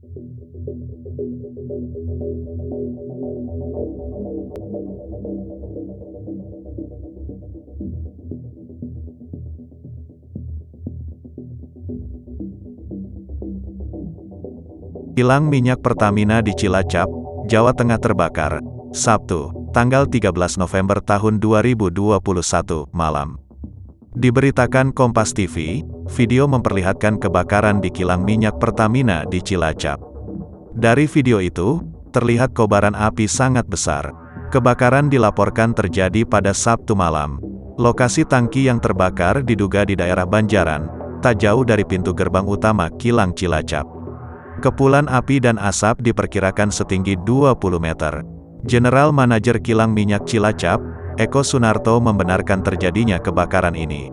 Kilang minyak Pertamina di Cilacap, Jawa Tengah terbakar, Sabtu, tanggal 13 November tahun 2021, malam. Diberitakan Kompas TV, video memperlihatkan kebakaran di kilang minyak Pertamina di Cilacap. Dari video itu, terlihat kobaran api sangat besar. Kebakaran dilaporkan terjadi pada Sabtu malam. Lokasi tangki yang terbakar diduga di daerah Banjaran, tak jauh dari pintu gerbang utama kilang Cilacap. Kepulan api dan asap diperkirakan setinggi 20 meter. General Manajer Kilang Minyak Cilacap, Eko Sunarto membenarkan terjadinya kebakaran ini.